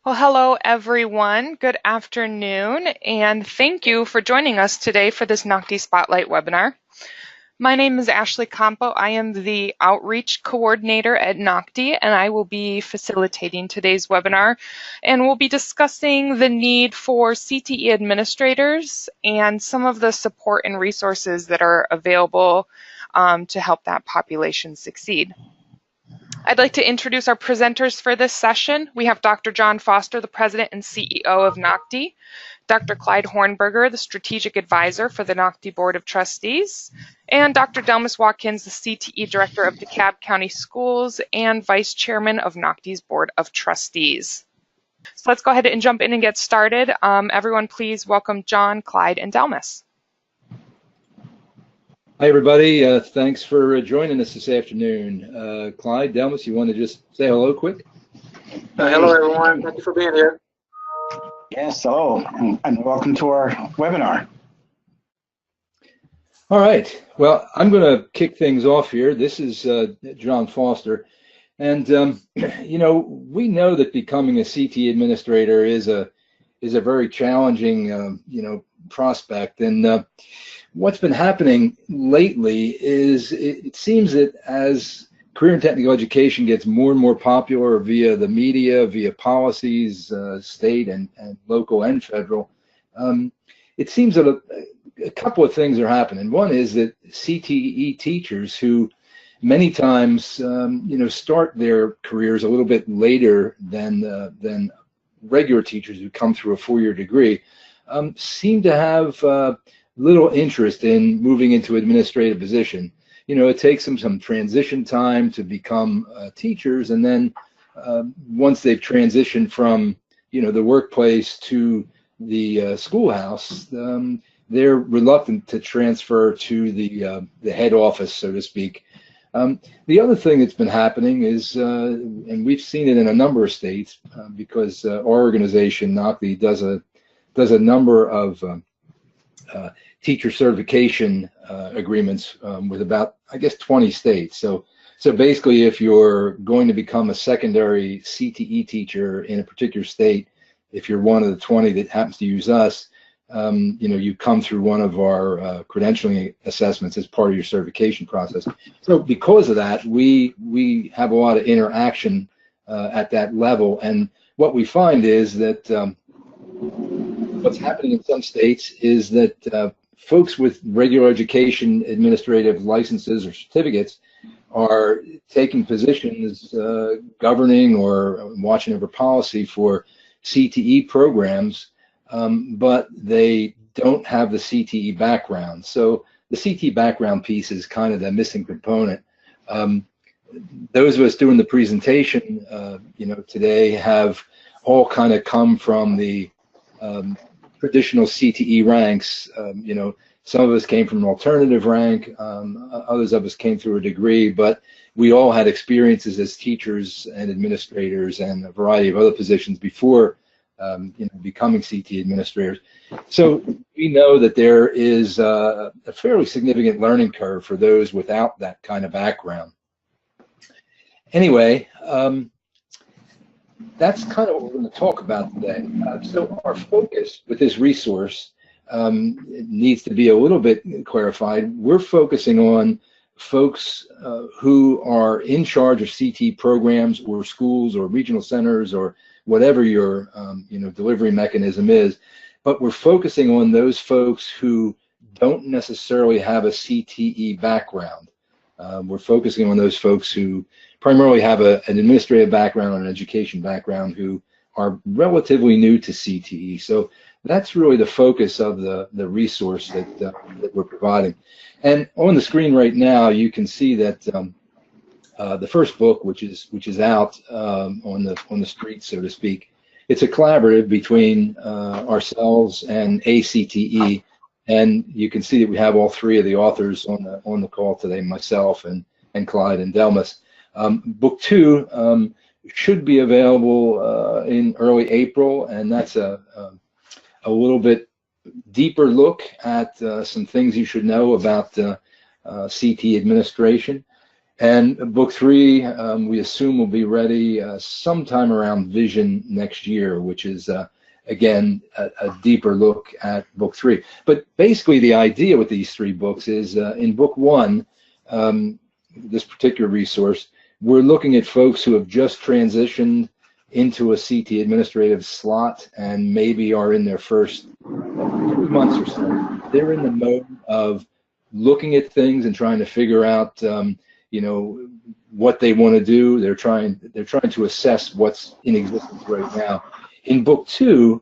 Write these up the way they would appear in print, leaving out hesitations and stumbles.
Well, hello everyone. Good afternoon, and thank you for joining us today for this NOCTI Spotlight webinar. My name is Ashley Campo. I am the Outreach Coordinator at NOCTI, and I will be facilitating today's webinar. And we'll be discussing the need for CTE administrators and some of the support and resources that are available to help that population succeed. I'd like to introduce our presenters for this session. We have Dr. John Foster, the President and CEO of NOCTI, Dr. Clyde Hornberger, the Strategic Advisor for the NOCTI Board of Trustees, and Dr. Delmas Watkins, the CTE Director of DeKalb County Schools and Vice Chairman of NOCTI's Board of Trustees. So let's go ahead and jump in and get started. Everyone, please welcome John, Clyde, and Delmas. Hi, everybody. Thanks for joining us this afternoon. Clyde, Delmas, you want to just say hello quick? Hello, everyone. Thank you for being here. Yes, hello, and welcome to our webinar. All right. Well, I'm going to kick things off here. This is John Foster. And, you know, we know that becoming a CTE administrator is a very challenging, you know, prospect. And what's been happening lately is it seems that as career and technical education gets more and more popular via the media, via policies, state and local and federal, it seems that a couple of things are happening. One is that CTE teachers who many times, you know, start their careers a little bit later than regular teachers who come through a four-year degree, seem to have little interest in moving into administrative position. You know, it takes them some transition time to become teachers, and then once they've transitioned from, you know, the workplace to the schoolhouse, they're reluctant to transfer to the head office, so to speak. The other thing that's been happening is, and we've seen it in a number of states, because our organization, NOCTI, does a number of teacher certification agreements with about, I guess, 20 states. So basically, if you're going to become a secondary CTE teacher in a particular state, if you're one of the 20 that happens to use us, you know, you come through one of our credentialing assessments as part of your certification process. So because of that, we have a lot of interaction at that level. And what we find is that what's happening in some states is that folks with regular education administrative licenses or certificates are taking positions governing or watching over policy for CTE programs, but they don't have the CTE background. So the CTE background piece is kind of the missing component. Those of us doing the presentation, you know, today have all kind of come from the traditional CTE ranks. You know, some of us came from an alternative rank, others of us came through a degree, but we all had experiences as teachers and administrators and a variety of other positions before you know, becoming CTE administrators. So we know that there is a fairly significant learning curve for those without that kind of background. Anyway, that's kind of what we're going to talk about today. So our focus with this resource needs to be a little bit clarified. We're focusing on folks who are in charge of CTE programs or schools or regional centers or whatever your you know, delivery mechanism is, but we're focusing on those folks who don't necessarily have a CTE background. We're focusing on those folks who primarily have an administrative background and an education background who are relatively new to CTE. So that's really the focus of the resource that we're providing. And on the screen right now, you can see that the first book, which is out on the street, so to speak, it's a collaborative between ourselves and ACTE, and you can see that we have all three of the authors on the call today, myself and Clyde and Delmas. Book 2 should be available in early April, and that's a little bit deeper look at some things you should know about CTE administration. And book 3, we assume will be ready sometime around Vision next year, which is, again, a deeper look at book 3. But basically the idea with these 3 books is in book 1, this particular resource, we're looking at folks who have just transitioned into a CTE administrative slot and maybe are in their first 3 months or so. They're in the mode of looking at things and trying to figure out, you know, what they want to do. They're trying to assess what's in existence right now. In book 2,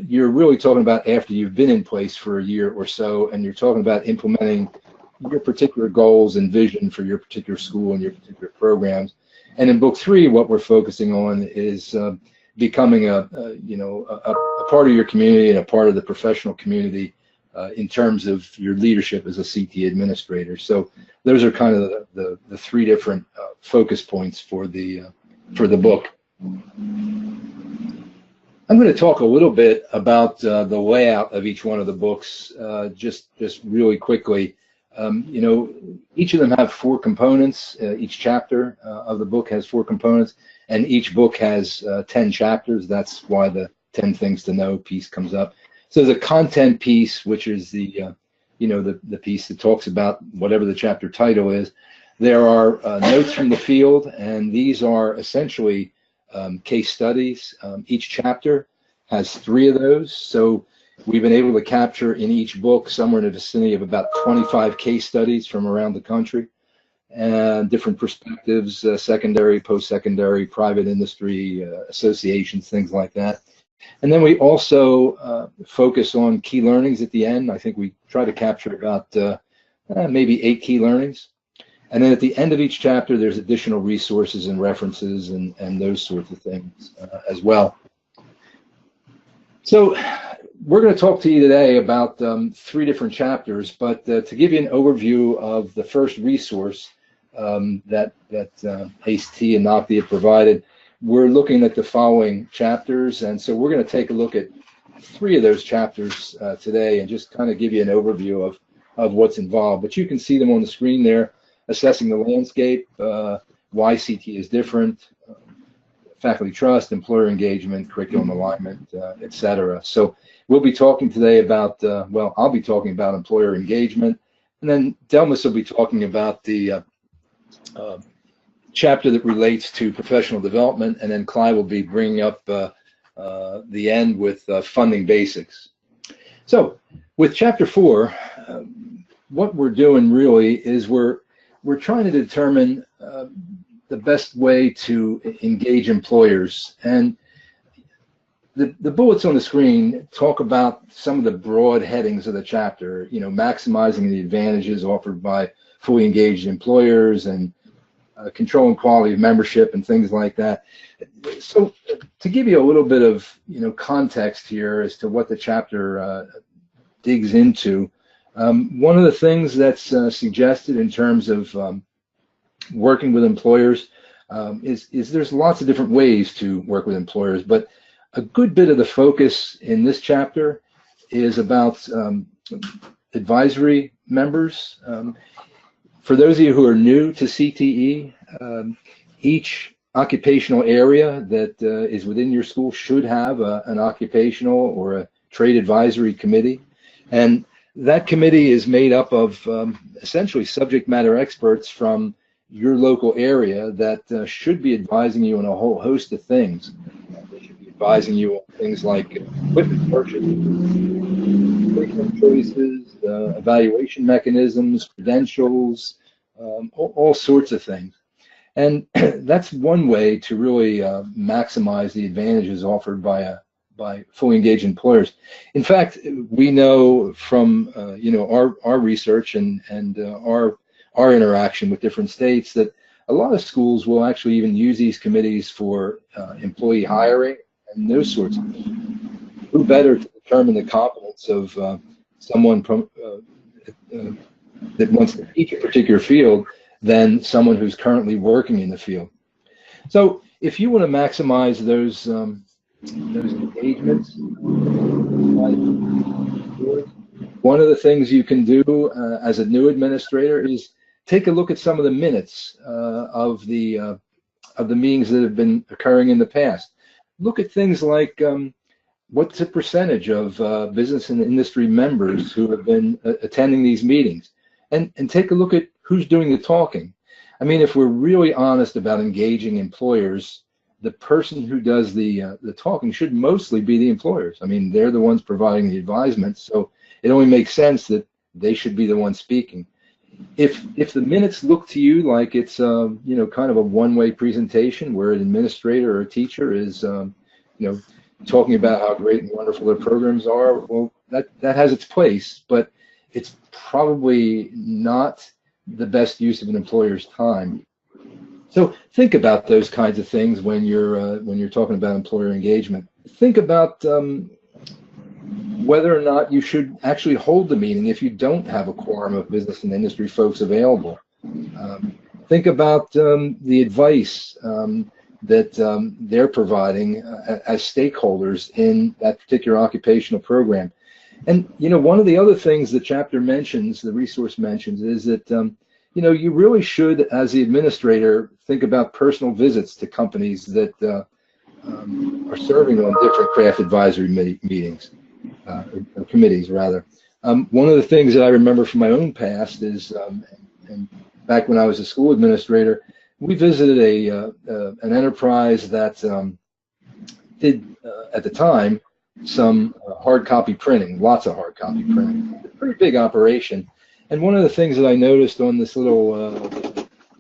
you're really talking about after you've been in place for a year or so, and you're talking about implementing your particular goals and vision for your particular school and your particular programs. And in book 3, what we're focusing on is becoming a part of your community and a part of the professional community in terms of your leadership as a CTE administrator. So those are kind of the 3 different focus points for the book. I'm going to talk a little bit about the layout of each one of the books, just really quickly. You know, each of them have 4 components. Each chapter of the book has 4 components, and each book has 10 chapters. That's why the 10 things to know piece comes up. So the content piece, which is the the piece that talks about whatever the chapter title is. There are notes from the field, and these are essentially case studies. Each chapter has 3 of those. So we've been able to capture in each book somewhere in the vicinity of about 25 case studies from around the country, and different perspectives, secondary, post-secondary, private industry, associations, things like that. And then we also focus on key learnings at the end. I think we try to capture about maybe 8 key learnings. And then at the end of each chapter, there's additional resources and references and those sorts of things as well. So we're going to talk to you today about 3 different chapters, but to give you an overview of the first resource that ACE-T and NOCTI have provided, we're looking at the following chapters, and so we're going to take a look at 3 of those chapters today and just kind of give you an overview of what's involved. But you can see them on the screen there: assessing the landscape, why CTE is different, faculty trust, employer engagement, curriculum alignment, etc. So we'll be talking today about, well, I'll be talking about employer engagement, and then Delmas will be talking about the chapter that relates to professional development, and then Clive will be bringing up the end with funding basics. So with chapter 4, what we're doing really is we're trying to determine the best way to engage employers. And the bullets on the screen talk about some of the broad headings of the chapter, you know, maximizing the advantages offered by fully engaged employers and controlling quality of membership and things like that. So to give you a little bit of, you know, context here as to what the chapter digs into, one of the things that's suggested in terms of working with employers is there's lots of different ways to work with employers, but a good bit of the focus in this chapter is about advisory members. For those of you who are new to CTE, each occupational area that is within your school should have an occupational or a trade advisory committee, and that committee is made up of essentially subject matter experts from your local area that should be advising you on a whole host of things. They should be advising you on things like equipment purchase, curriculum choices, evaluation mechanisms, credentials, all sorts of things. And that's one way to really maximize the advantages offered by fully engaged employers. In fact, we know from you know, our research and our interaction with different states that a lot of schools will actually even use these committees for employee hiring and those sorts of things. Who better to determine the competence of someone that wants to teach a particular field than someone who's currently working in the field? So if you want to maximize those engagements, one of the things you can do as a new administrator is take a look at some of the minutes of the meetings that have been occurring in the past. Look at things like what's the percentage of business and industry members who have been attending these meetings, and take a look at who's doing the talking. I mean, if we're really honest about engaging employers, the person who does the talking should mostly be the employers. I mean, they're the ones providing the advisement, so it only makes sense that they should be the ones speaking. If the minutes look to you like it's you know, kind of a one-way presentation where an administrator or a teacher is you know, talking about how great and wonderful their programs are, well, that has its place, but it's probably not the best use of an employer's time. So think about those kinds of things when you're talking about employer engagement. Think about whether or not you should actually hold the meeting if you don't have a quorum of business and industry folks available. Think about the advice that they're providing as stakeholders in that particular occupational program. And, you know, one of the other things the chapter mentions, the resource mentions, is that, you know, you really should, as the administrator, think about personal visits to companies that are serving on different craft advisory meetings, or committees, rather. One of the things that I remember from my own past is, and back when I was a school administrator, we visited an enterprise that did, at the time, some hard copy printing, lots of hard copy printing. It's a pretty big operation. And one of the things that I noticed on this little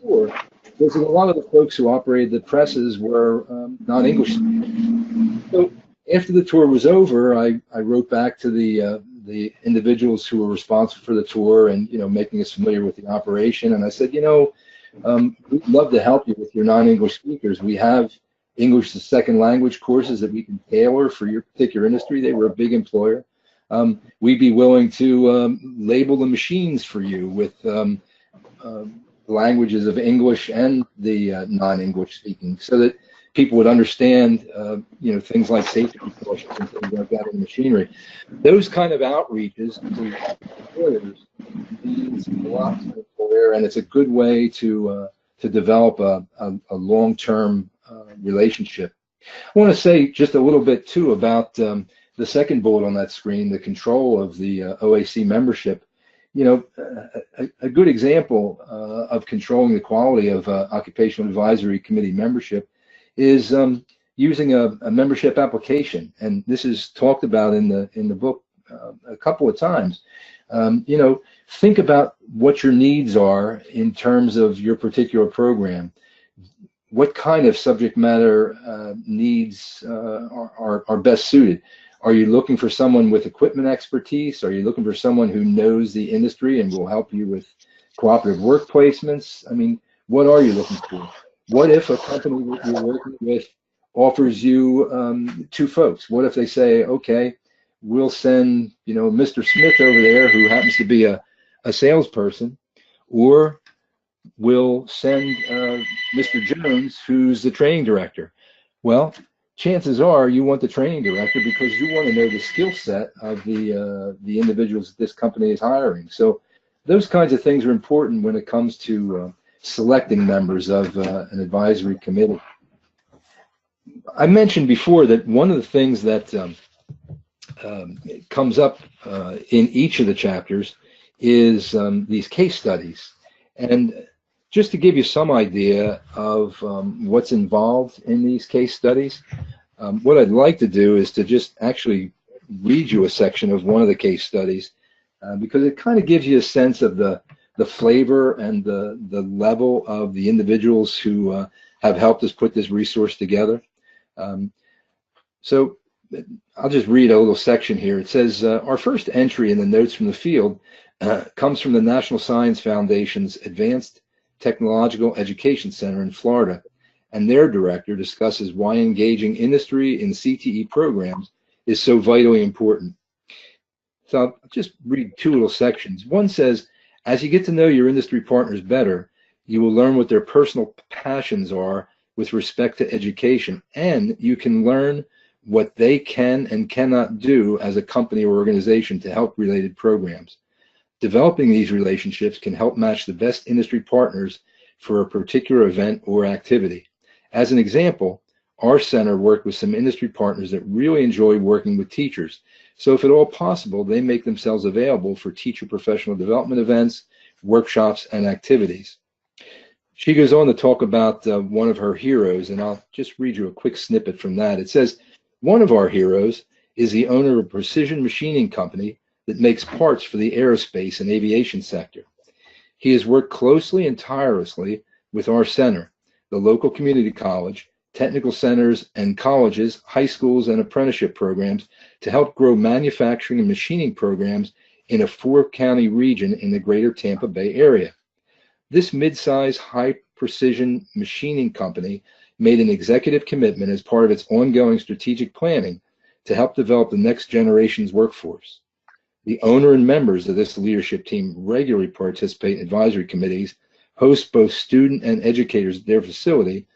tour was that a lot of the folks who operated the presses were non-English speakers. So after the tour was over, I wrote back to the individuals who were responsible for the tour and, you know, making us familiar with the operation. And I said, you know, we'd love to help you with your non-English speakers. We have English as a second language courses that we can tailor for your particular industry. They were a big employer. We'd be willing to label the machines for you with languages of English and the non-English speaking, so that people would understand, you know, things like safety precautions and things like that in machinery. Those kind of outreaches to employers means a lot to the employer, and it's a good way to develop a long-term relationship. I want to say just a little bit too about the second bullet on that screen, the control of the OAC membership. You know, a good example of controlling the quality of occupational advisory committee membership is using a membership application, and this is talked about in the book a couple of times. You know, think about what your needs are in terms of your particular program. What kind of subject matter needs are best suited? Are you looking for someone with equipment expertise? Are you looking for someone who knows the industry and will help you with cooperative work placements? I mean, what are you looking for? What if a company that you're working with offers you two folks? What if they say, okay, we'll send, you know, Mr. Smith over there who happens to be a salesperson, or we'll send Mr. Jones who's the training director? Well, chances are you want the training director because you want to know the skill set of the individuals that this company is hiring. So those kinds of things are important when it comes to selecting members of an advisory committee. I mentioned before that one of the things that comes up in each of the chapters is these case studies. And just to give you some idea of what's involved in these case studies, what I'd like to do is to just actually read you a section of one of the case studies, because it kind of gives you a sense of the flavor and the level of the individuals who have helped us put this resource together. So I'll just read a little section here. It says, our first entry in the notes from the field comes from the National Science Foundation's Advanced Technological Education Center in Florida, and their director discusses why engaging industry in CTE programs is so vitally important. So I'll just read two little sections. One says, as you get to know your industry partners better, you will learn what their personal passions are with respect to education, and you can learn what they can and cannot do as a company or organization to help related programs. Developing these relationships can help match the best industry partners for a particular event or activity. As an example, our center worked with some industry partners that really enjoy working with teachers. So if at all possible, they make themselves available for teacher professional development events, workshops, and activities. She goes on to talk about one of her heroes, and I'll just read you a quick snippet from that. It says, one of our heroes is the owner of a precision machining company that makes parts for the aerospace and aviation sector. He has worked closely and tirelessly with our center, the local community college, technical centers, and colleges, high schools, and apprenticeship programs to help grow manufacturing and machining programs in a 4-county region in the greater Tampa Bay area. This mid-size, high-precision machining company made an executive commitment as part of its ongoing strategic planning to help develop the next generation's workforce. The owner and members of this leadership team regularly participate in advisory committees, host both student and educators at their facility,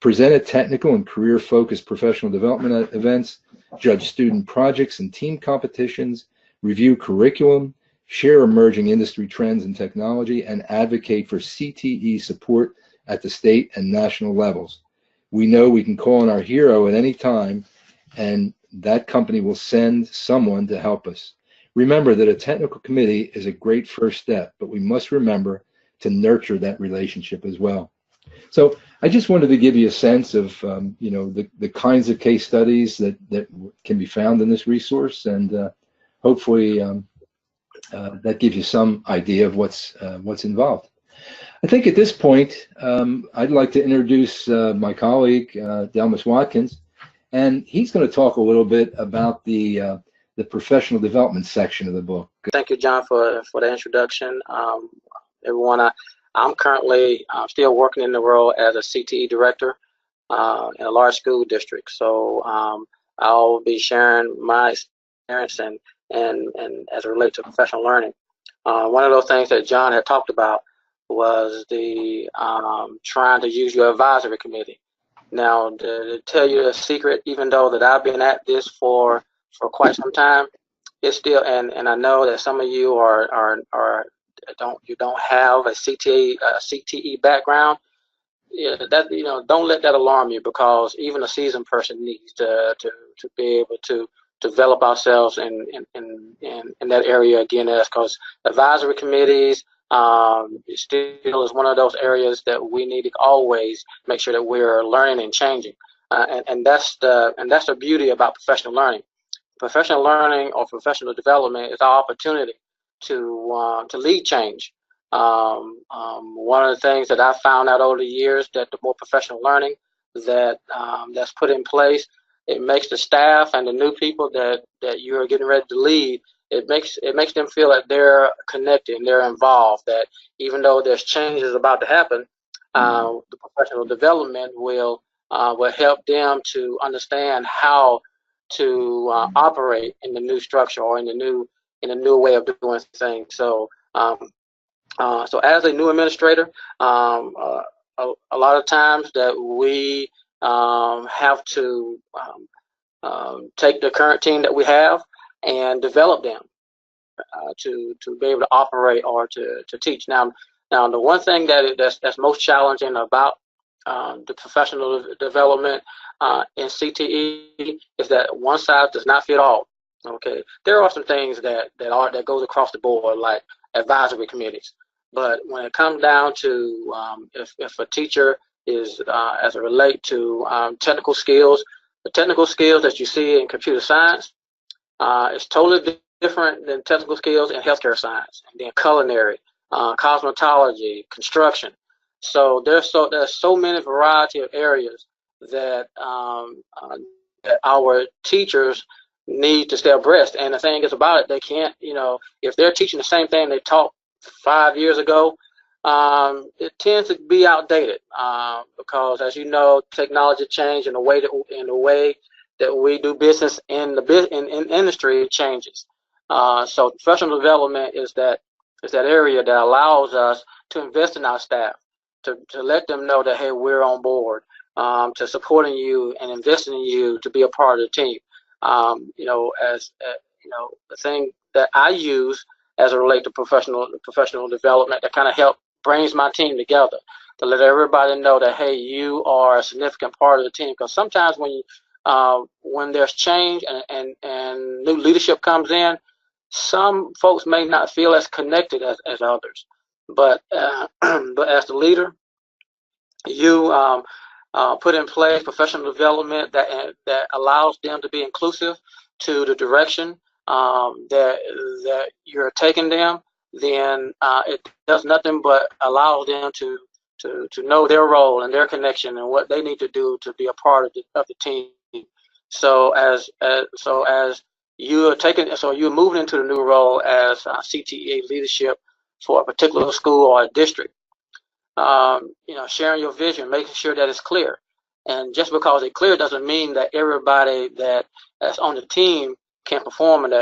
present at technical and career-focused professional development events, judge student projects and team competitions, review curriculum, share emerging industry trends and technology, and advocate for CTE support at the state and national levels. We know we can call on our hero at any time, and that company will send someone to help us. Remember that a technical committee is a great first step, but we must remember to nurture that relationship as well. So I just wanted to give you a sense of the kinds of case studies that can be found in this resource, and hopefully that gives you some idea of what's involved. I think at this point I'd like to introduce my colleague Delmas Watkins, and he's going to talk a little bit about the professional development section of the book. Thank you, John, for the introduction. Everyone, I'm currently still working in the role as a CTE director in a large school district. So I'll be sharing my experience and as it relates to professional learning. One of those things that John had talked about was the trying to use your advisory committee. Now, to tell you a secret, even though that I've been at this for quite some time, it's still, and I know that some of you don't have a CTE background. Yeah, that don't let that alarm you, because even a seasoned person needs to be able to develop ourselves in that area again. That's because advisory committees still is one of those areas that we need to always make sure that we're learning and changing, and that's the beauty about professional learning. Professional learning or professional development is our opportunity to lead change. One of the things that I found out over the years, that the more professional learning that's put in place, it makes the staff and the new people that you're getting ready to lead, it makes them feel that they're connected and they're involved, that even though there's changes about to happen, the professional development will help them to understand how to operate in the new structure or in the new way of doing things. So so as a new administrator, a lot of times that we have to take the current team that we have and develop them to be able to operate or to teach. Now the one thing that's most challenging about the professional development in CTE is that one size does not fit all. Okay, there are some things that goes across the board, like advisory committees. But when it comes down to if a teacher is, as it relates to technical skills, the technical skills that you see in computer science is totally different than technical skills in healthcare science, and then culinary, cosmetology, construction. So there's so many variety of areas that that our teachers need to stay abreast. And the thing is about it, they can't, if they're teaching the same thing they taught 5 years ago, it tends to be outdated because, as you know, technology changed, and the way that we do business in industry changes. So professional development is that area that allows us to invest in our staff, to let them know that, hey, we're on board, to supporting you and investing in you to be a part of the team. The thing that I use as it relates to professional development that kind of brings my team together to let everybody know that, hey, you are a significant part of the team. Because sometimes when there's change and new leadership comes in, some folks may not feel as connected as others. But but as the leader, you put in place professional development that allows them to be inclusive to the direction that you're taking them. Then it does nothing but allow them to know their role and their connection and what they need to do to be a part of the team. So as you're moving into the new role as CTE leadership for a particular school or a district. Sharing your vision, making sure that it's clear. And just because it's clear doesn't mean that everybody that's on the team can perform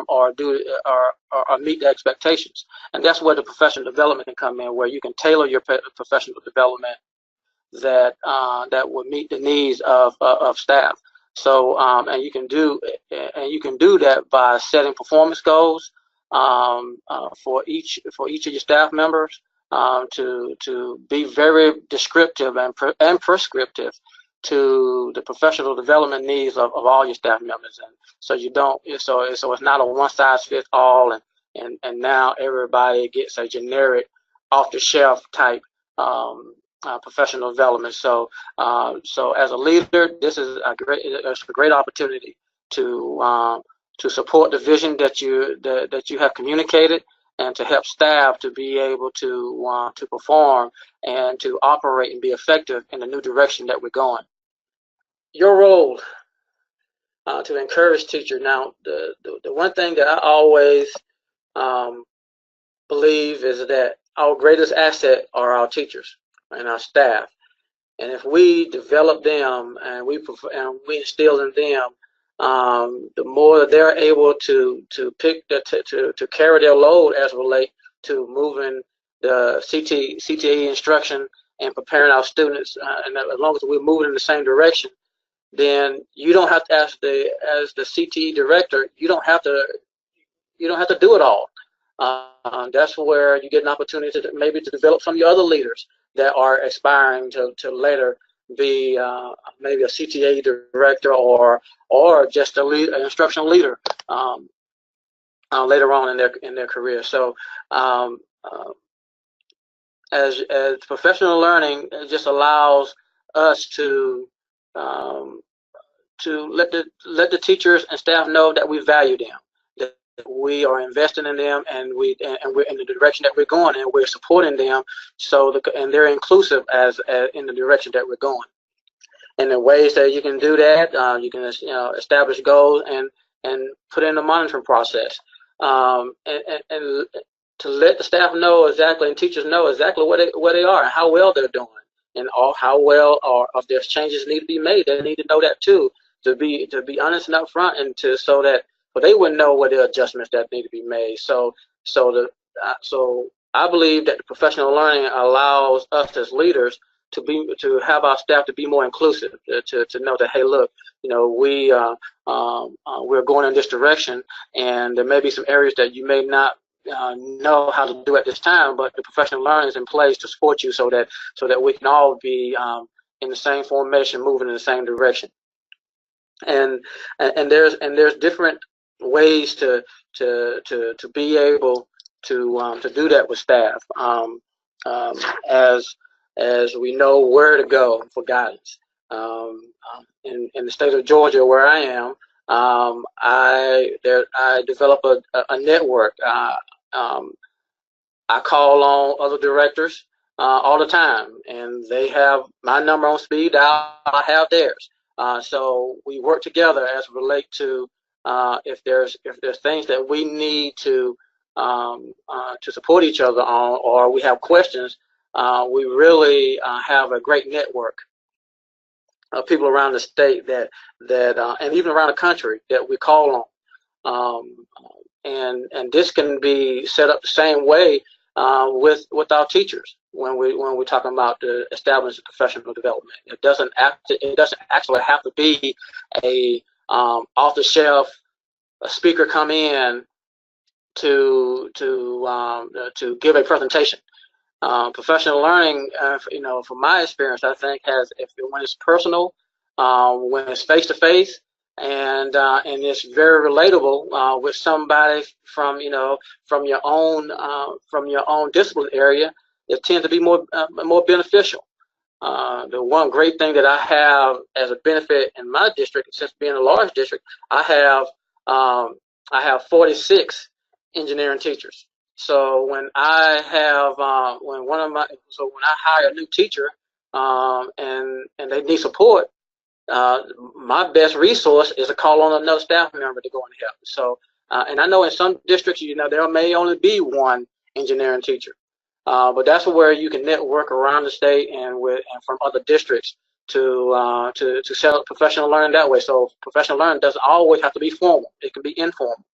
or do or meet the expectations. And that's where the professional development can come in, where you can tailor your professional development that will meet the needs of staff. So and you can do that by setting performance goals for each of your staff members. To be very descriptive and prescriptive to the professional development needs of all your staff members, and so it's not a one size fits all, and now everybody gets a generic off the shelf professional development. So as a leader, this is a great opportunity to support the vision that you have communicated, and to help staff to be able to perform and to operate and be effective in the new direction that we're going. Your role to encourage teachers. Now, the one thing that I always believe is that our greatest asset are our teachers and our staff. And if we develop them and we instill in them, the more they're able to carry their load as relate to moving the CTE instruction and preparing our students, and as long as we're moving in the same direction, then you don't have to, as the CTE director, you don't have to do it all. That's where you get an opportunity to maybe to develop some of your other leaders that are aspiring to later be maybe a CTA director or just an instructional leader later on in their career. So as professional learning, it just allows us to let the teachers and staff know that we value them, that we are investing in them, and we're in the direction that we're going, and we're supporting them, and they're inclusive as in the direction that we're going. And the ways that you can do that, you can establish goals and put in a monitoring process, and to let the staff know exactly and teachers know exactly where they are and how well they're doing, and how well or if there's changes need to be made. They need to know that too, to be honest and upfront, and so they would know what the adjustments that need to be made. So I believe that the professional learning allows us as leaders to have our staff to be more inclusive, to know that, hey, look, we're going in this direction, and there may be some areas that you may not know how to do at this time, but the professional learning is in place to support you, so that we can all be in the same formation, moving in the same direction. And there's different ways to be able to do that with staff, as we know where to go for guidance. In the state of Georgia, where I am, I develop a network. I call on other directors all the time, and they have my number on speed dial. I have theirs. So we work together as it relates to if there's things that we need to support each other on, or we have questions. We really have a great network of people around the state that and even around the country that we call on. And this can be set up the same way with our teachers when we're talking about the establishing professional development. It doesn't actually have to be a off the shelf speaker come in to give a presentation. Professional learning, from my experience, I think when it's personal, when it's face to face, and it's very relatable with somebody from your own discipline area, it tends to be more beneficial. The one great thing that I have as a benefit in my district, since being a large district, I have 46 engineering teachers. So when I hire a new teacher, and they need support, my best resource is to call on another staff member to go and help. So, and I know in some districts, there may only be one engineering teacher, but that's where you can network around the state and from other districts to set up professional learning that way. So professional learning doesn't always have to be formal; it can be informal.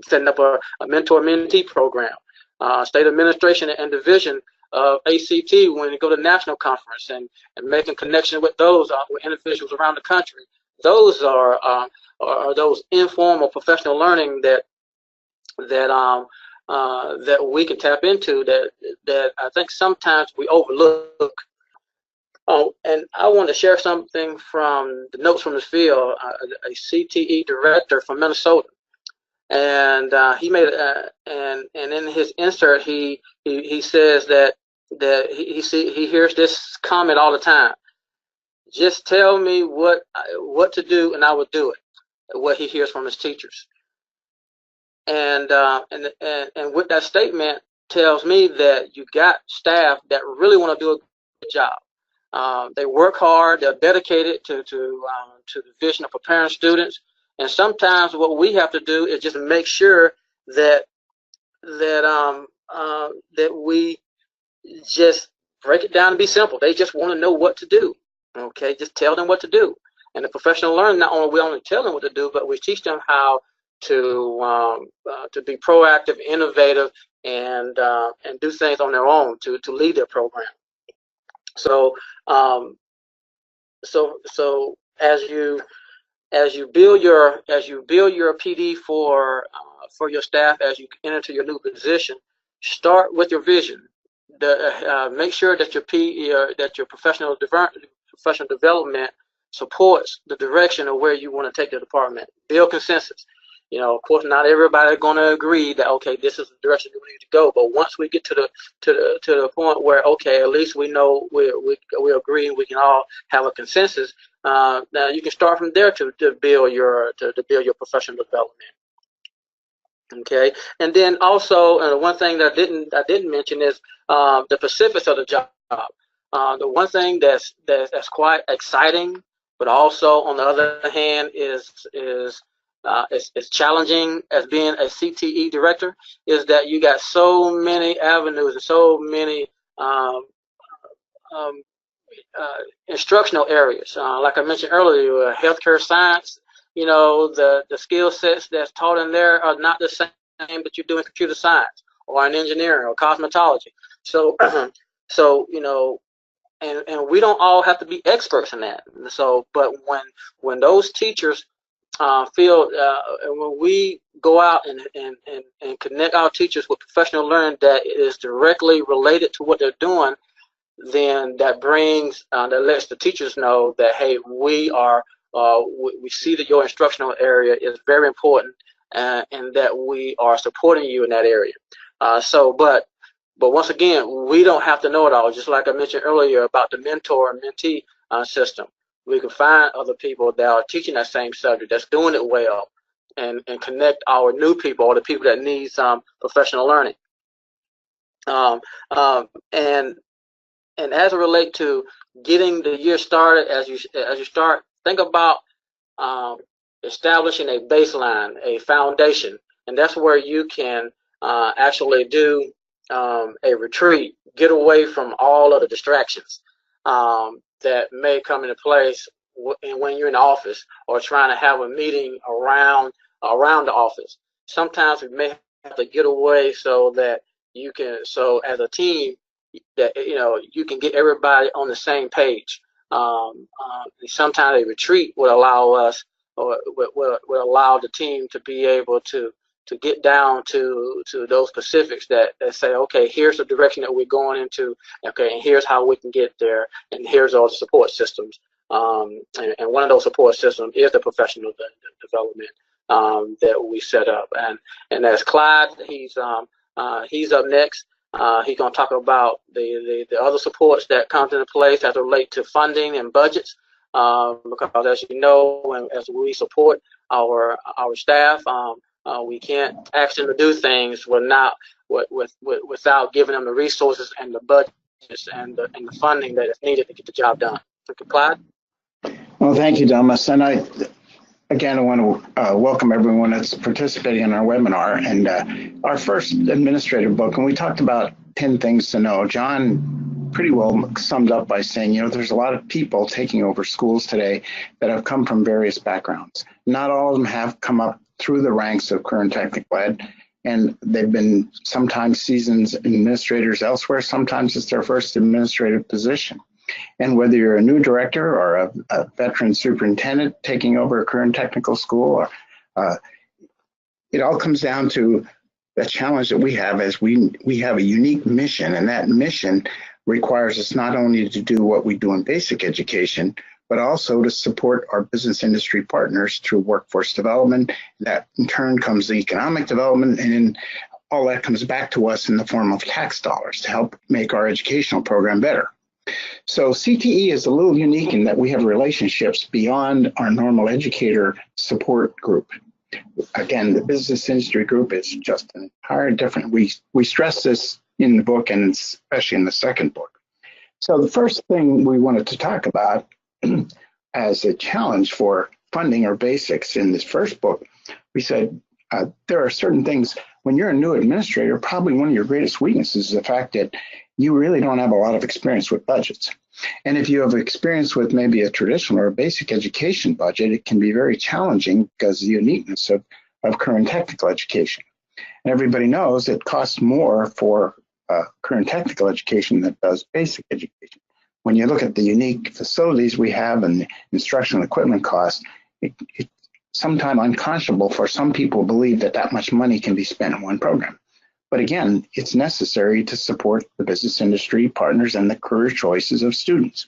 Setting up a mentor-mentee program, state administration and division of ACT when they go to national conference, and making connection with those with individuals around the country. Those are those informal professional learning that we can tap into that I think sometimes we overlook. Oh, and I want to share something from the notes from the field. A CTE director from Minnesota. And he made and in his insert he says that he hears this comment all the time. Just tell me what to do and I will do it. What he hears from his teachers. And with that statement tells me that you got staff that really want to do a good job. They work hard. They're dedicated to the vision of preparing students. And sometimes what we have to do is just make sure that we just break it down and be simple. They just want to know what to do. Okay, just tell them what to do. And the professional learning, not only we only tell them what to do, but we teach them how to be proactive, innovative, and do things on their own to lead their program. So as you build your PD for your staff as you enter your new position, start with your vision. Make sure that your professional development supports the direction of where you want to take the department. Build consensus. Of course, not everybody is going to agree that okay, this is the direction we need to go. But once we get to the point where okay, at least we know we agree and we can all have a consensus. Now you can start from there to build your professional development. Okay, and then also one thing that I didn't mention is the specifics of the job. The one thing that's quite exciting, but also on the other hand is challenging as being a CTE director, is that you got so many avenues and so many instructional areas. Like I mentioned earlier, healthcare science, the skill sets that's taught in there are not the same that you do in computer science or in engineering or cosmetology. So, and we don't all have to be experts in that. So, but when those teachers feel, when we go out and connect our teachers with professional learning that is directly related to what they're doing, then that lets the teachers know that hey, we see that your instructional area is very important, and that we are supporting you in that area. But once again, we don't have to know it all. Just like I mentioned earlier about the mentor and mentee system, we can find other people that are teaching that same subject that's doing it well, and connect our new people or the people that need some professional learning. And as it relates to getting the year started, as you start, think about establishing a baseline, a foundation, and that's where you can actually do a retreat, get away from all of the distractions that may come into place when you're in the office or trying to have a meeting around the office. Sometimes we may have to get away so that you can, so as a team, that you can get everybody on the same page. Sometimes a retreat would allow us, or would allow the team to be able to get down to those specifics that say, okay, here's the direction that we're going into, okay, and here's how we can get there, and here's all the support systems. And one of those support systems is the professional development that we set up. And as Clyde, he's up next. He's going to talk about the other supports that comes into place as it relate to funding and budgets. Because as you know, and as we support our staff, we can't ask them to do things without giving them the resources and the budgets and the funding that is needed to get the job done. Okay, Clyde? Well, thank you, Thomas. And I want to welcome everyone that's participating in our webinar. And our first administrative book, and we talked about 10 things to know. John pretty well summed up by saying, there's a lot of people taking over schools today that have come from various backgrounds. Not all of them have come up through the ranks of current technical ed, and they've been sometimes seasoned administrators elsewhere. Sometimes it's their first administrative position. And whether you're a new director or a veteran superintendent taking over a current technical school, it all comes down to the challenge that we have as we have a unique mission, and that mission requires us not only to do what we do in basic education, but also to support our business industry partners through workforce development. That in turn comes the economic development, and then all that comes back to us in the form of tax dollars to help make our educational program better. So CTE is a little unique in that we have relationships beyond our normal educator support group. Again, the business industry group is just an entire different, we stress this in the book and especially in the second book. So the first thing we wanted to talk about as a challenge for funding or basics in this first book, we said there are certain things, when you're a new administrator, probably one of your greatest weaknesses is the fact that you really don't have a lot of experience with budgets. And if you have experience with maybe a traditional or a basic education budget, it can be very challenging because of the uniqueness of current technical education. And everybody knows it costs more for current technical education than it does basic education. When you look at the unique facilities we have and the instructional equipment costs, it's sometimes unconscionable for some people to believe that much money can be spent in one program. But again, it's necessary to support the business industry partners and the career choices of students.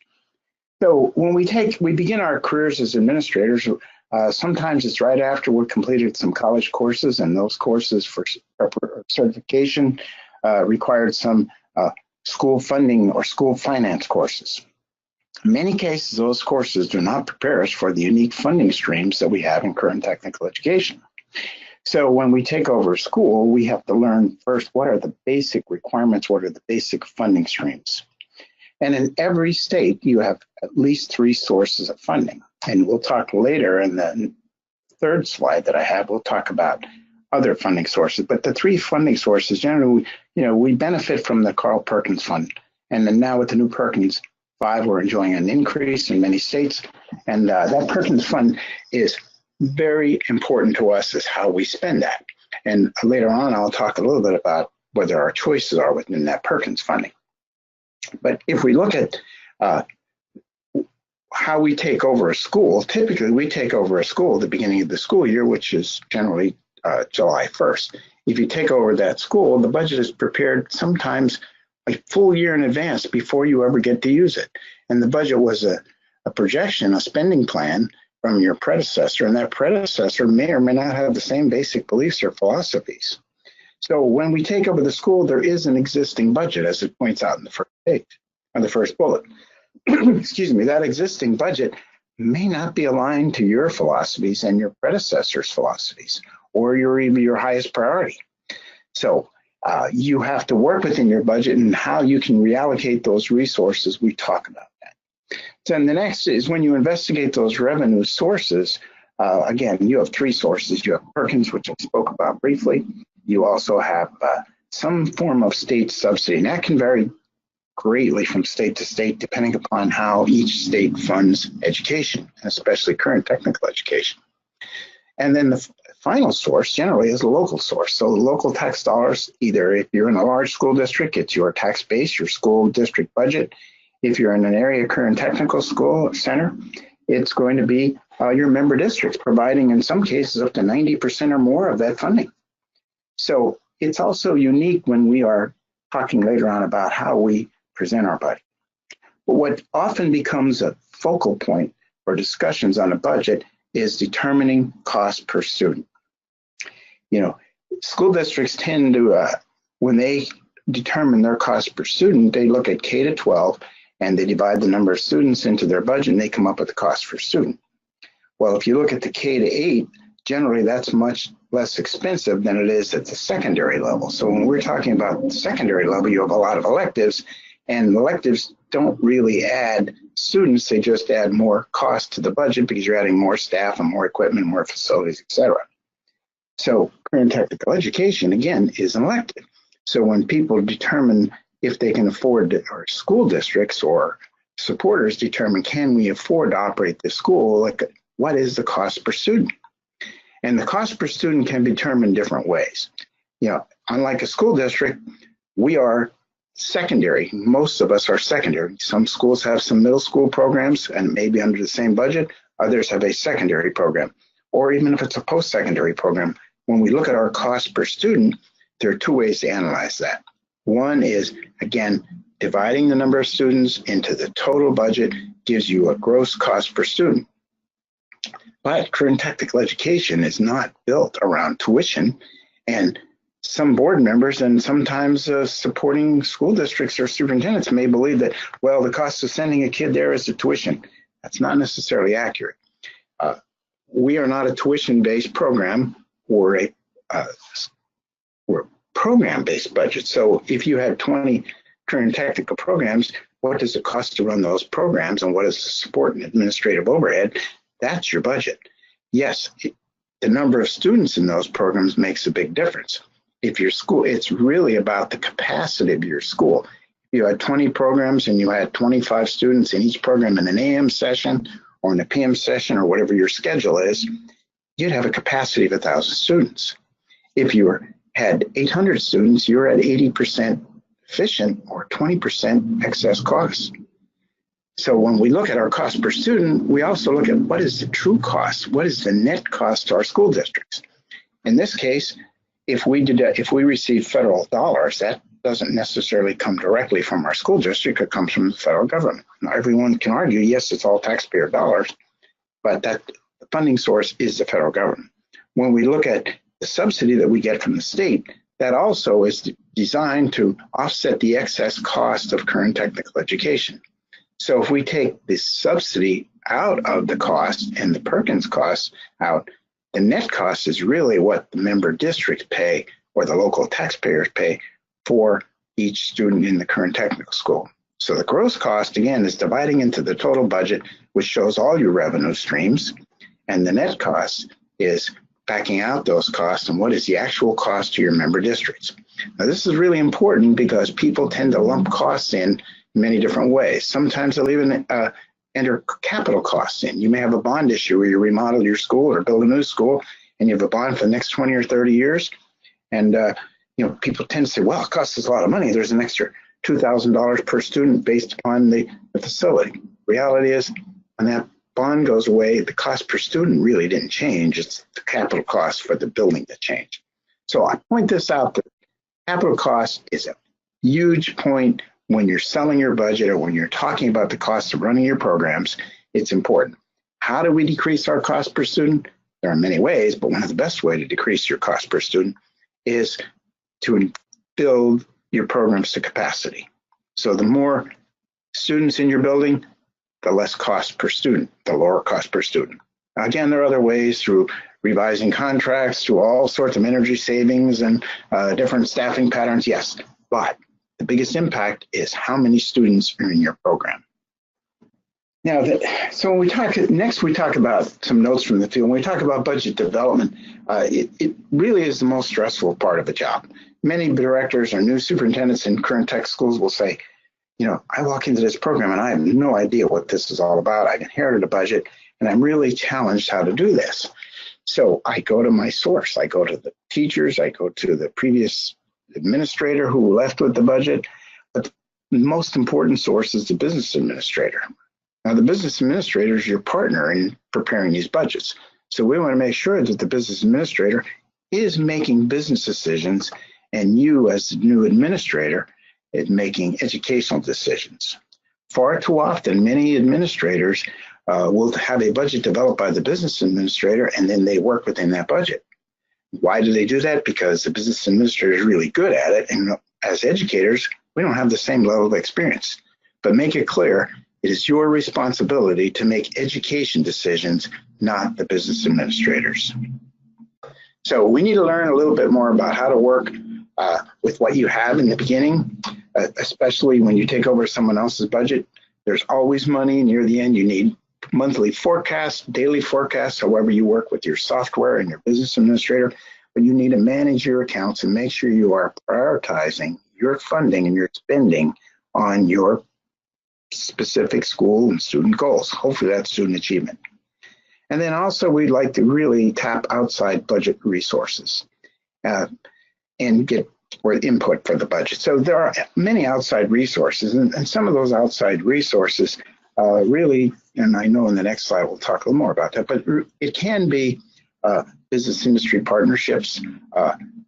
So when we begin our careers as administrators, sometimes it's right after we've completed some college courses, and those courses for certification required some school funding or school finance courses. In many cases, those courses do not prepare us for the unique funding streams that we have in current technical education. So when we take over a school, we have to learn first, what are the basic requirements? What are the basic funding streams? And in every state, you have at least 3 sources of funding. And we'll talk later in the third slide that I have, we'll talk about other funding sources. But the 3 funding sources, generally, we benefit from the Carl Perkins Fund. And then now with the new Perkins 5, we're enjoying an increase in many states. And that Perkins Fund is very important to us is how we spend that. And later on, I'll talk a little bit about whether our choices are within that Perkins funding. But if we look at how we take over a school, typically we take over a school at the beginning of the school year, which is generally July 1st. If you take over that school, the budget is prepared sometimes a full year in advance before you ever get to use it. And the budget was a projection, a spending plan from your predecessor, and that predecessor may or may not have the same basic beliefs or philosophies. So when we take over the school, there is an existing budget, as it points out in the first page, on the first bullet. Excuse me, that existing budget may not be aligned to your philosophies and your predecessor's philosophies, or your highest priority. So you have to work within your budget and how you can reallocate those resources. We talk about that. Then the next is when you investigate those revenue sources, again, you have 3 sources. You have Perkins, which I spoke about briefly. You also have some form of state subsidy, and that can vary greatly from state to state, depending upon how each state funds education, especially current technical education. And then the final source generally is a local source. So the local tax dollars, either if you're in a large school district, it's your tax base, your school district budget. If you're in an area current technical school center, it's going to be your member districts, providing in some cases up to 90% or more of that funding. So it's also unique when we are talking later on about how we present our budget. But what often becomes a focal point for discussions on a budget is determining cost per student. You know, school districts tend to, when they determine their cost per student, they look at K to 12 and they divide the number of students into their budget and they come up with the cost per student. Well, if you look at the K to 8, generally that's much less expensive than it is at the secondary level. So when we're talking about the secondary level, you have a lot of electives, and electives don't really add students, they just add more cost to the budget because you're adding more staff and more equipment, more facilities, etc. So career and technical education, again, is an elective. So when people determine if they can afford, or school districts or supporters determine, can we afford to operate this school, like what is the cost per student? And the cost per student can be determined different ways. You know, unlike a school district, we are secondary. Most of us are secondary. Some schools have some middle school programs and maybe under the same budget. Others have a secondary program. Or even if it's a post-secondary program, when we look at our cost per student, there are two ways to analyze that. One is, again, dividing the number of students into the total budget gives you a gross cost per student. But career and technical education is not built around tuition, and some board members and sometimes supporting school districts or superintendents may believe that, well, the cost of sending a kid there is the tuition. That's not necessarily accurate. We are not a tuition-based program or a program-based budget. So if you had 20 career and technical programs, what does it cost to run those programs and what is the support and administrative overhead? That's your budget. Yes, the number of students in those programs makes a big difference. If your school, it's really about the capacity of your school. If you had 20 programs and you had 25 students in each program in an AM session or in a PM session or whatever your schedule is, you'd have a capacity of 1,000 students. If you had 800 students, you're at 80% efficient or 20% excess cost. So when we look at our cost per student, we also look at what is the true cost, what is the net cost to our school districts. In this case, if we receive federal dollars, that doesn't necessarily come directly from our school district, it comes from the federal government. Now, everyone can argue, yes, it's all taxpayer dollars, but that the funding source is the federal government. When we look at the subsidy that we get from the state, that also is designed to offset the excess cost of career and technical education. So if we take the subsidy out of the cost and the Perkins cost out, the net cost is really what the member districts pay or the local taxpayers pay for each student in the career and technical school. So the gross cost, again, is dividing into the total budget, which shows all your revenue streams, and the net cost is backing out those costs and what is the actual cost to your member districts. Now, this is really important because people tend to lump costs in many different ways. Sometimes they'll even enter capital costs in. You may have a bond issue where you remodel your school or build a new school and you have a bond for the next 20 or 30 years. And people tend to say, well, it costs us a lot of money. There's an extra $2,000 per student based upon the facility. Reality is, when that bond goes away, the cost per student really didn't change. It's the capital cost for the building that changed. So I point this out that capital cost is a huge point when you're selling your budget or when you're talking about the cost of running your programs. It's important. How do we decrease our cost per student? There are many ways, but one of the best ways to decrease your cost per student is to build your programs to capacity. So the more students in your building, the less cost per student, the lower cost per student. Now, again, there are other ways through revising contracts, through all sorts of energy savings and different staffing patterns, yes, but the biggest impact is how many students are in your program. Now, so when we talk, next we talk about some notes from the field. When we talk about budget development, it really is the most stressful part of the job. Many directors or new superintendents in current tech schools will say, I walk into this program and I have no idea what this is all about. I've inherited a budget and I'm really challenged how to do this. So I go to my source. I go to the teachers. I go to the previous administrator who left with the budget. But the most important source is the business administrator. Now, the business administrator is your partner in preparing these budgets. So we want to make sure that the business administrator is making business decisions, and you as the new administrator is making educational decisions. Far too often, many administrators will have a budget developed by the business administrator, and then they work within that budget. Why do they do that? Because the business administrator is really good at it, and as educators, we don't have the same level of experience. But make it clear, it is your responsibility to make education decisions, not the business administrators. So we need to learn a little bit more about how to work with what you have in the beginning, especially when you take over someone else's budget. There's always money. Near the end, you need monthly forecasts, daily forecasts, however you work with your software and your business administrator. But you need to manage your accounts and make sure you are prioritizing your funding and your spending on your specific school and student goals. Hopefully that's student achievement. And then also we'd like to really tap outside budget resources and get input for the budget. So there are many outside resources, and some of those outside resources really, and I know in the next slide we'll talk a little more about that, but it can be business industry partnerships,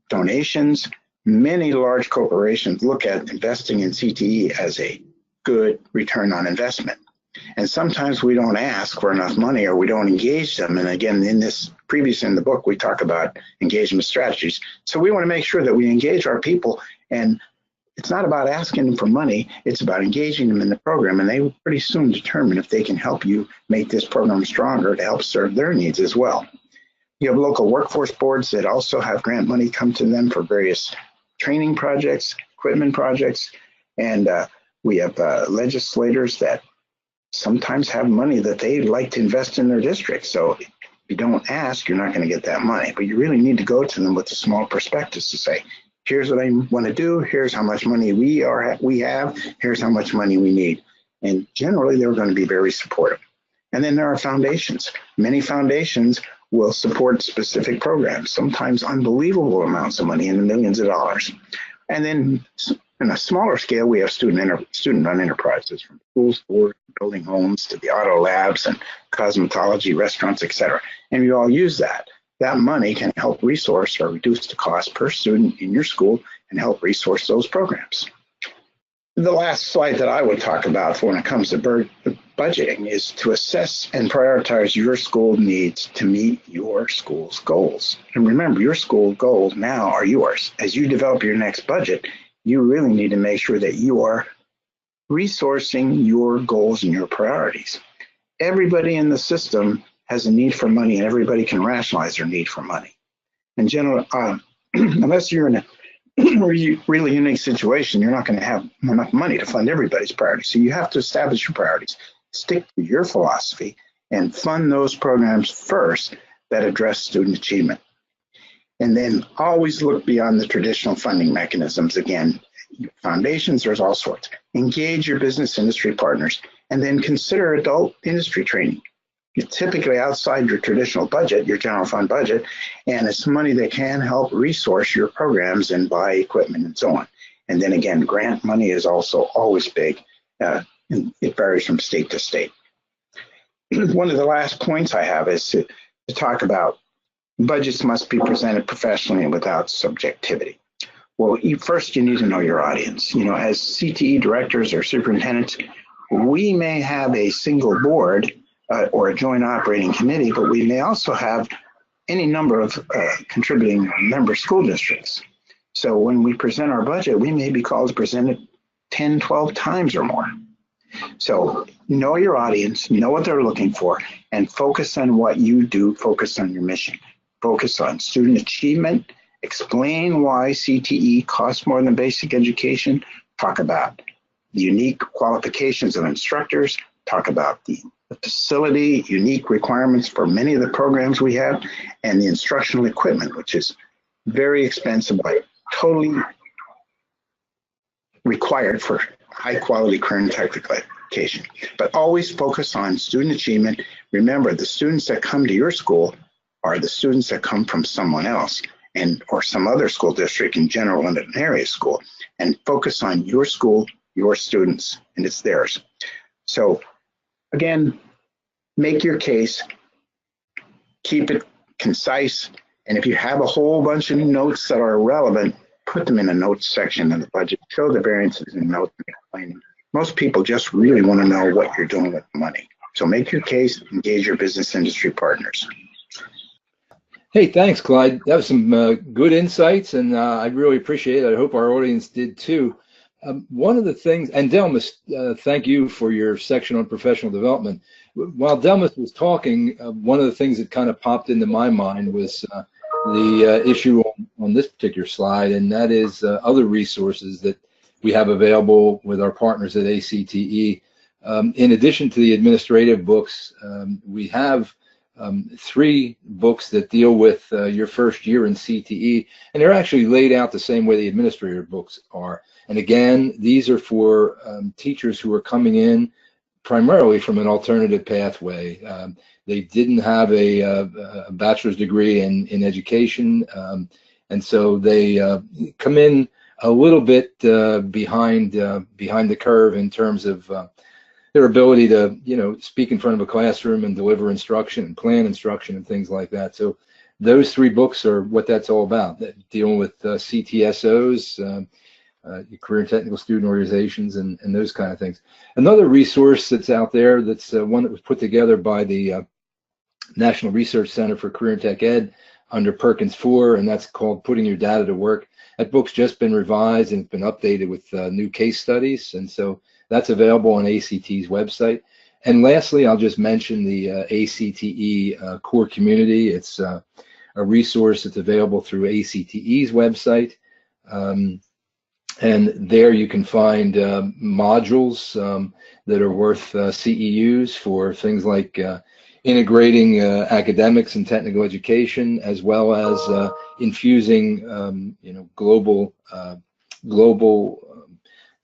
donations. Many large corporations look at investing in CTE as a good return on investment. And sometimes we don't ask for enough money or we don't engage them. And again, in the book, we talk about engagement strategies. So we want to make sure that we engage our people, and it's not about asking them for money, it's about engaging them in the program, and they will pretty soon determine if they can help you make this program stronger to help serve their needs as well. You have local workforce boards that also have grant money come to them for various training projects, equipment projects, and we have legislators that sometimes have money that they'd like to invest in their district. So if you don't ask, you're not going to get that money. But you really need to go to them with a small prospectus to say, here's what I want to do, here's how much money we have, here's how much money we need. And generally, they're going to be very supportive. And then there are foundations. Many foundations will support specific programs, sometimes unbelievable amounts of money in the millions of dollars. And then on a smaller scale, we have student-run enterprises, from schools, for building homes to the auto labs and cosmetology, restaurants, etc. And you all use that. That money can help resource or reduce the cost per student in your school and help resource those programs. The last slide that I would talk about when it comes to budgeting is to assess and prioritize your school needs to meet your school's goals. And remember, your school goals now are yours. As you develop your next budget, you really need to make sure that you are resourcing your goals and your priorities. Everybody in the system has a need for money, and everybody can rationalize their need for money. In general, unless you're in a really unique situation, you're not going to have enough money to fund everybody's priorities. So you have to establish your priorities, stick to your philosophy, and fund those programs first that address student achievement. And then always look beyond the traditional funding mechanisms. Again, foundations, there's all sorts. Engage your business industry partners, and then consider adult industry training. You're typically outside your traditional budget, your general fund budget, and it's money that can help resource your programs and buy equipment and so on. And then again, grant money is also always big. And it varies from state to state. One of the last points I have is to talk about budgets must be presented professionally and without subjectivity. Well, first you need to know your audience. You know, as CTE directors or superintendents, we may have a single board or a joint operating committee, but we may also have any number of contributing member school districts. So when we present our budget, we may be called to present it 10, 12 times or more. So know your audience, know what they're looking for, and focus on what you do, focus on your mission. Focus on student achievement, explain why CTE costs more than basic education, talk about the unique qualifications of instructors, talk about the facility, unique requirements for many of the programs we have, and the instructional equipment, which is very expensive but totally required for high quality current technical education. But always focus on student achievement. Remember, the students that come to your school are the students that come from someone else or some other school district in general in an area school, and focus on your school, your students, and it's theirs. So again, make your case, keep it concise, And if you have a whole bunch of notes that are relevant, put them in the notes section of the budget. Show the variances in notes and explaining. Most people just really want to know what you're doing with the money. So make your case, engage your business industry partners. Hey, thanks, Clyde. That was some good insights, and I really appreciate it. I hope our audience did too. One of the things, and Delmas, thank you for your section on professional development. While Delmas was talking, one of the things that kind of popped into my mind was the issue on this particular slide, and that is other resources that we have available with our partners at ACTE. In addition to the administrative books, we have 3 books that deal with your first year in CTE, and they're actually laid out the same way the administrator books are. And again, these are for teachers who are coming in primarily from an alternative pathway. They didn't have a bachelor's degree in education, and so they come in a little bit behind the curve in terms of their ability to, speak in front of a classroom and deliver instruction and plan instruction and things like that. So those 3 books are what that's all about, dealing with CTSOs, your career and technical student organizations, and those kind of things. Another resource that's out there, that's one that was put together by the National Research Center for Career and Tech Ed under Perkins 4, and that's called Putting Your Data to Work. That book's just been revised and it's been updated with new case studies, and so that's available on ACT's website. And lastly, I'll just mention the ACTE Core Community. It's a resource that's available through ACTE's website. And there you can find modules that are worth CEUs for things like integrating academics and technical education, as well as infusing global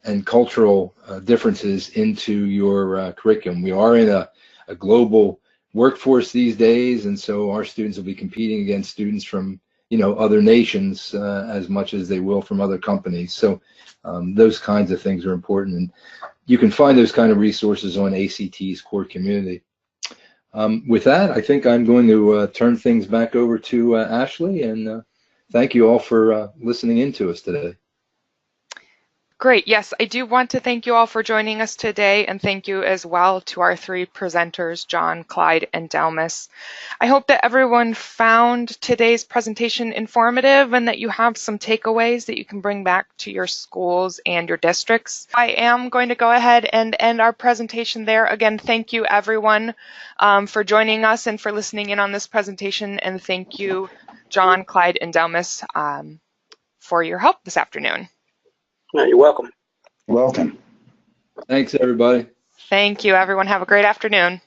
and cultural differences into your curriculum. We are in a global workforce these days, and so our students will be competing against students from other nations as much as they will from other companies. So those kinds of things are important, and you can find those kind of resources on ACT's Core Community. With that, I think I'm going to turn things back over to Ashley, and thank you all for listening in to us today. Great. Yes, I do want to thank you all for joining us today, and thank you as well to our 3 presenters, John, Clyde, and Delmas. I hope that everyone found today's presentation informative and that you have some takeaways that you can bring back to your schools and your districts. I am going to go ahead and end our presentation there. Again, thank you everyone for joining us and for listening in on this presentation, and thank you, John, Clyde, and Delmas for your help this afternoon. You're welcome. Welcome. Thanks, everybody. Thank you, everyone. Have a great afternoon.